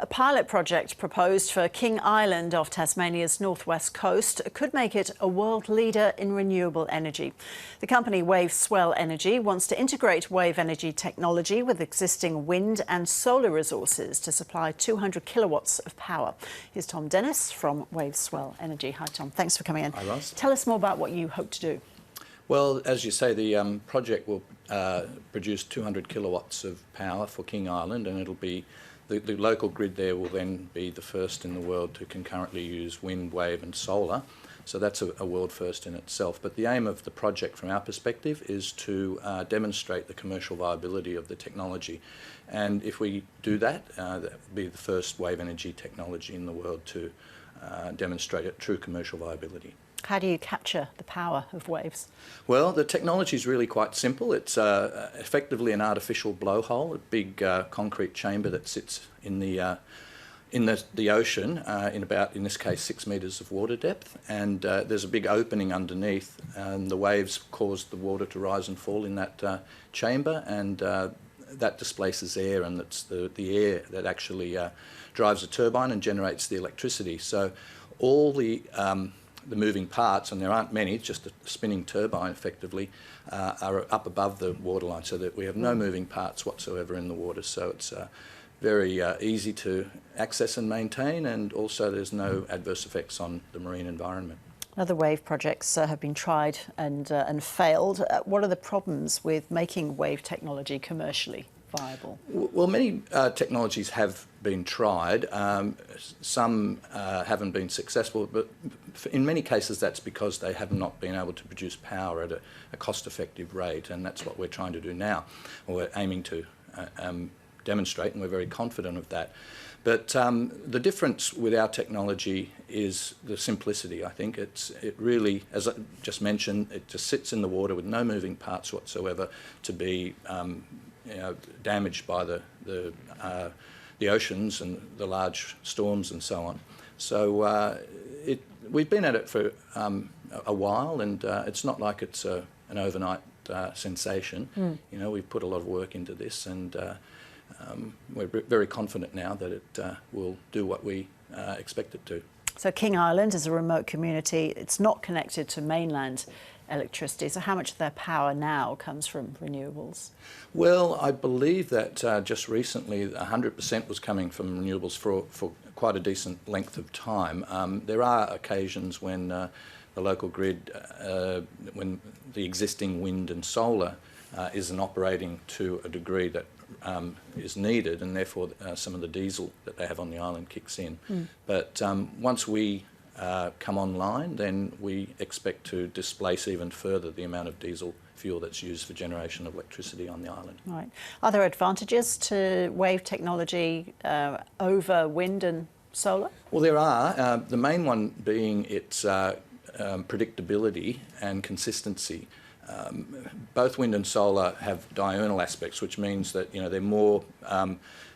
A pilot project proposed for King Island off Tasmania's northwest coast could make it a world leader in renewable energy. The company Swell Energy wants to integrate wave energy technology with existing wind and solar resources to supply 200 kilowatts of power. Here's Tom Dennis from Swell Energy. Hi Tom, thanks for coming in. Hi Ross. Tell us more about what you hope to do. Well, as you say, the project will produce 200 kilowatts of power for King Island, and it'll be the local grid there will then be the first in the world to concurrently use wind, wave and solar. So that's a world first in itself. But the aim of the project from our perspective is to demonstrate the commercial viability of the technology. And if we do that, that will be the first wave energy technology in the world to demonstrate a true commercial viability. How do you capture the power of waves? Well, the technology is really quite simple. It's effectively an artificial blowhole, a big concrete chamber that sits in the ocean in this case 6 metres of water depth, and there's a big opening underneath, and the waves cause the water to rise and fall in that chamber, and that displaces air, and it's the air that actually drives the turbine and generates the electricity. So all the moving parts, and there aren't many, just a spinning turbine effectively, are up above the waterline, so that we have no moving parts whatsoever in the water. So it's very easy to access and maintain, and also there's no adverse effects on the marine environment. Other wave projects have been tried and failed. What are the problems with making wave technology commercially viable? Well, many technologies have been tried. Some haven't been successful, but in many cases that's because they have not been able to produce power at a cost-effective rate, and that's what we're trying to do now, or we're aiming to demonstrate, and we're very confident of that. But the difference with our technology is the simplicity. I think it really, as I just mentioned, it just sits in the water with no moving parts whatsoever to be damaged by the oceans and the large storms and so on. So we've been at it for a while, and it's not like it's an overnight sensation. You know, we've put a lot of work into this, and we're very confident now that it will do what we expect it to. So King Island is a remote community. It's not connected to mainland electricity. So how much of their power now comes from renewables? Well, I believe that just recently 100% was coming from renewables for quite a decent length of time. There are occasions when the local grid, when the existing wind and solar isn't operating to a degree that is needed, and therefore some of the diesel that they have on the island kicks in. But once we come online, then we expect to displace even further the amount of diesel fuel that's used for generation of electricity on the island. Right. Are there advantages to wave technology over wind and solar? Well, there are. The main one being its predictability and consistency. Both wind and solar have diurnal aspects, which means that they're more.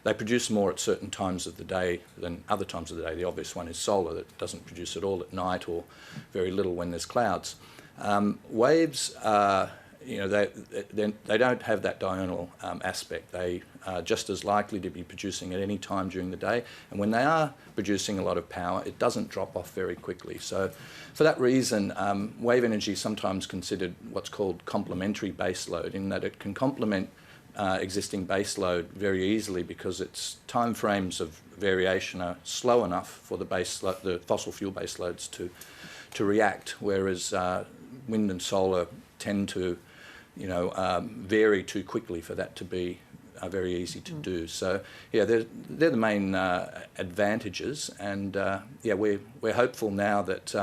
They produce more at certain times of the day than other times of the day. The obvious one is solar, that doesn't produce at all at night, or very little when there's clouds. Waves, they don't have that diurnal aspect. They are just as likely to be producing at any time during the day, and when they are producing a lot of power, it doesn't drop off very quickly. So for that reason, wave energy is sometimes considered what's called complementary baseload, in that it can complement existing baseload very easily, because its time frames of variation are slow enough for the fossil fuel baseloads to react, whereas wind and solar tend to vary too quickly for that to be very easy to do. So yeah, they're the main advantages, and we're hopeful now that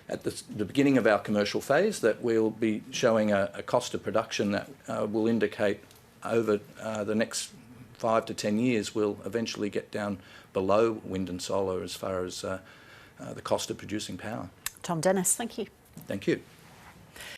at the beginning of our commercial phase that we'll be showing a cost of production that will indicate over the next 5 to 10 years we'll eventually get down below wind and solar as far as the cost of producing power. Tom Dennis, thank you. Thank you.